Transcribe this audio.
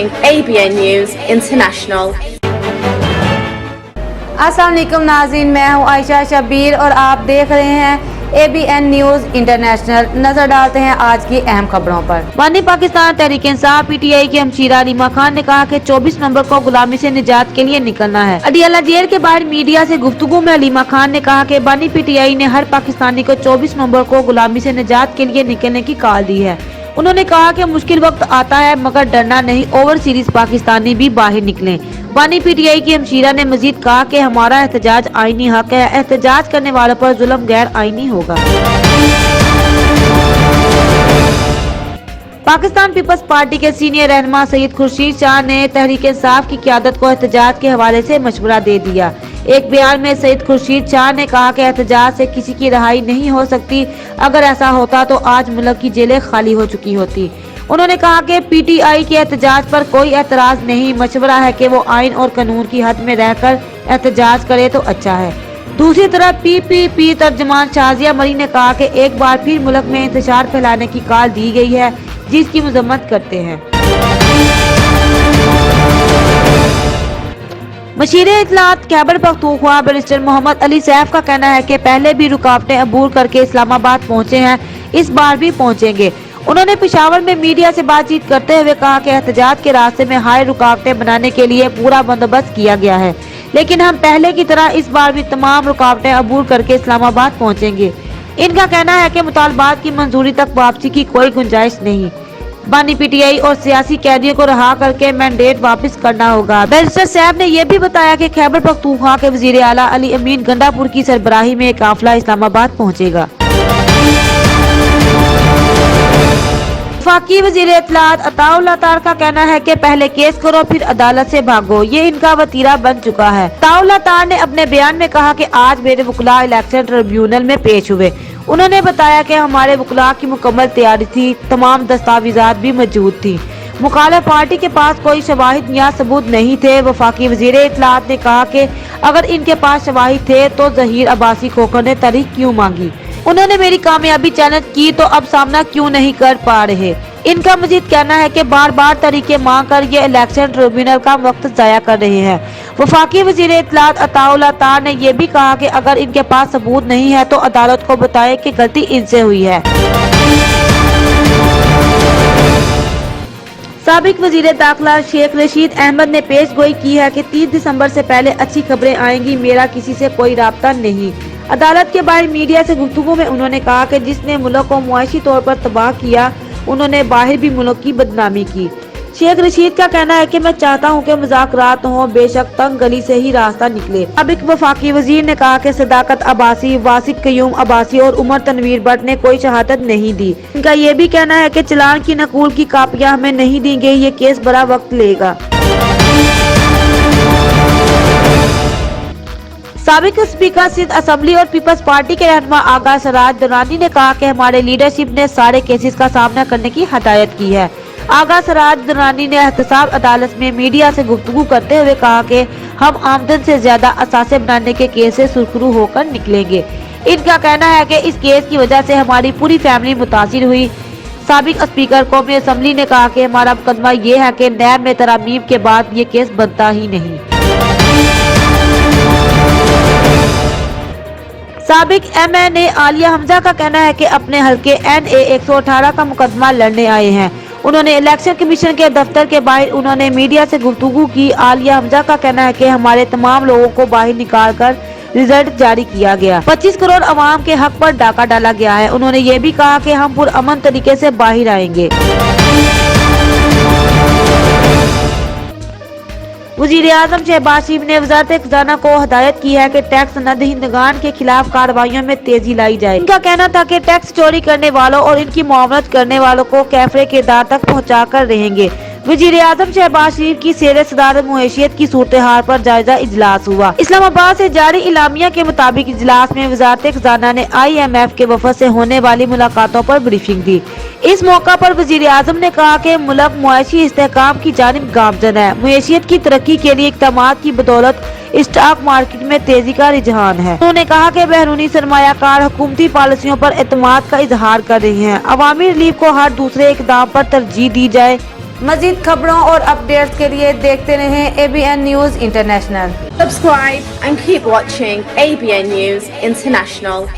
ABN News International. अस्सलाम वालेकुम नाज़रीन, मैं हूँ आयशा शबीर और आप देख रहे हैं ABN न्यूज़ इंटरनेशनल। नजर डालते हैं आज की अहम खबरों पर। बानी पाकिस्तान तहरीक इंसाफ PTI के हमशीरा अलीमा खान ने कहा कि 24 नवंबर को गुलामी से निजात के लिए निकलना है। अडियाला जेल के बाहर मीडिया से गुफ्तगू में अलीमा खान ने कहा कि बानी PTI ने हर पाकिस्तानी को 24 नवंबर को गुलामी से निजात के लिए निकलने की कॉल दी है। उन्होंने कहा कि मुश्किल वक्त आता है मगर डरना नहीं, ओवर सीरीज पाकिस्तानी भी बाहर निकलें। बानी PTI की हमशीरा ने मजीद कहा कि हमारा एहतजाज आईनी हक है, एहतजाज करने वालों पर जुल्म गैर आईनी होगा। पाकिस्तान पीपल्स पार्टी के सीनियर रहनुमा सैयद खुर्शीद शाह ने तहरीक इंसाफ की क़यादत को एहतजाज के हवाले से मशवरा दे दिया। एक बयान में सैयद खुर्शीद शाह ने कहा कि एहतजाज से किसी की रिहाई नहीं हो सकती, अगर ऐसा होता तो आज मुल्क की जेलें खाली हो चुकी होती। उन्होंने कहा कि PTI के एहतजाज पर कोई एतराज नहीं, मशवरा है कि वो आइन और कानून की हद में रहकर एहतजाज करे तो अच्छा है। दूसरी तरफ PPP तर्जमान शाजिया मरी ने कहा कि एक बार फिर मुल्क में इंतशार फैलाने की कॉल दी गई है, जिसकी मजम्मत करते हैं। मशीरे इत्तलात खैबर पख्तूनख्वा बैरिस्टर मोहम्मद अली सैफ का कहना है कि पहले भी रुकावटें अबूर करके इस्लामाबाद पहुंचे हैं, इस बार भी पहुंचेंगे। उन्होंने पेशावर में मीडिया से बातचीत करते हुए कहा कि एहतजाज के रास्ते में हाई रुकावटें बनाने के लिए पूरा बंदोबस्त किया गया है, लेकिन हम पहले की तरह इस बार भी तमाम रुकावटें अबूर करके इस्लामाबाद पहुंचेंगे। इनका कहना है कि मुतालबात की मंजूरी तक वापसी की कोई गुंजाइश नहीं। बानी PTI और सियासी कैदियों को रहा करके मैंडेट वापस करना होगा। बैरिस्टर सैफ ने यह भी बताया कि खैबर पख्तूनख्वा के वजीर आला अली अमीन गंडापुर की सरबराही में काफिला इस्लामाबाद पहुंचेगा। वफाकी वजीर इत्तलात अताउल्लाह तार का कहना है कि पहले केस करो फिर अदालत से भागो, ये इनका वतीरा बन चुका है। अताउल्लाह तार ने अपने बयान में कहा कि आज मेरे वकला इलेक्शन ट्रिब्यूनल में पेश हुए। उन्होंने बताया कि हमारे वकला की मुकम्मल तैयारी थी, तमाम दस्तावेजात भी मौजूद थी। मुखालिफ पार्टी के पास कोई शवाहिद या सबूत नहीं थे। वफाकी वजीर इत्तलात ने कहा कि अगर इनके पास शवाहिद थे तो जहीर अब्बासी खोखर ने तारीख क्यों मांगी। उन्होंने मेरी कामयाबी चैलेंज की तो अब सामना क्यों नहीं कर पा रहे। इनका मजीद कहना है कि बार बार तरीके मांग कर ये इलेक्शन ट्रिब्यूनल का वक्त जाया कर रहे हैं। वफाकी वजीर इत्तलात अताउल्लाह तार ने यह भी कहा कि अगर इनके पास सबूत नहीं है तो अदालत को बताएं कि गलती इनसे हुई है। साबिक वजीर दाखिला शेख रशीद अहमद ने पेश गोई की है कि 30 दिसंबर से पहले अच्छी खबरें आएंगी, मेरा किसी से कोई राब्ता नहीं। अदालत के बाहर मीडिया से गुफ्तगू में उन्होंने कहा कि जिसने मुल्क को मुआशी तौर पर तबाह किया, उन्होंने बाहर भी मुल्क की बदनामी की। शेख रशीद का कहना है कि मैं चाहता हूं कि मुज़ाकरात हो, बेशक तंग गली से ही रास्ता निकले। साबिक वफाकी वजीर ने कहा कि सदाकत अब्बासी, वासिक कयूम अब्बासी और उमर तनवीर भट्ट ने कोई शहादत नहीं दी। इनका ये भी कहना है कि चलान की नकूल की कापियां हमें नहीं दी गई, ये केस बड़ा वक्त लेगा। साबिक स्पीकर सिंध असेंबली और पीपल्स पार्टी के रहनुमा आगा सराज दुरानी ने कहा कि हमारे लीडरशिप ने सारे केसेस का सामना करने की हदायत की है। आगा सराज दुरानी ने एहतसाब अदालत में मीडिया से गुफ्तगू करते हुए कहा कि हम आमदन से ज्यादा असासे बनाने के केस से सुरखरू होकर निकलेंगे। इनका कहना है कि इस केस की वजह से हमारी पूरी फैमिली मुतासिर हुई। साबिक स्पीकर कौमी असेंबली ने कहा कि हमारा मुकदमा ये है कि नैब में तरमीम के बाद ये केस बनता ही नहीं। साबिक MNA आलिया हमजा का कहना है कि अपने हल्के NA 118 का मुकदमा लड़ने आए हैं। उन्होंने इलेक्शन कमीशन के दफ्तर के बाहर उन्होंने मीडिया से गुफ्तगू की। आलिया हमजा का कहना है कि हमारे तमाम लोगों को बाहर निकाल कर रिजल्ट जारी किया गया। 25 करोड़ अवाम के हक पर डाका डाला गया है। उन्होंने ये भी कहा कि हम पुरअमन तरीके से बाहर आएंगे। वज़ीर आज़म शहबाज शरीफ ने वज़ारत खजाना को हदायत की है कि टैक्स न दहिंदगान के खिलाफ कार्रवाइयों में तेजी लाई जाए। इनका कहना था कि टैक्स चोरी करने वालों और इनकी मुआवनत करने वालों को कैफरे किरदार तक पहुँचा कर रहेंगे। वज़ीर आज़म शहबाज शरीफ की सेर सदारत मुआशियत की सूरत हाल पर जायजा इजलास हुआ। इस्लामाबाद से जारी इलामिया के मुताबिक इजलास में वज़ारत खजाना ने IMF के वफद से होने वाली मुलाकातों पर ब्रीफिंग दी। इस मौका पर वज़ीर आज़म ने कहा कि मुल्क मुआशी इस्तेहकाम की जानिब गामजन है। मुआशियत की तरक्की के लिए इक़दामात की बदौलत स्टॉक मार्केट में तेजी का रुझान है। उन्होंने कहा कि बैरूनी सरमायाकार हुकूमती पॉलिसियों पर एतमाद का इजहार कर रहे हैं। अवामी रिलीफ को हर दूसरे इक़दाम पर तरजीह दी जाए। मजीद खबरों और अपडेट्स के लिए देखते रहें ABN news international. Subscribe and keep watching ABN News International.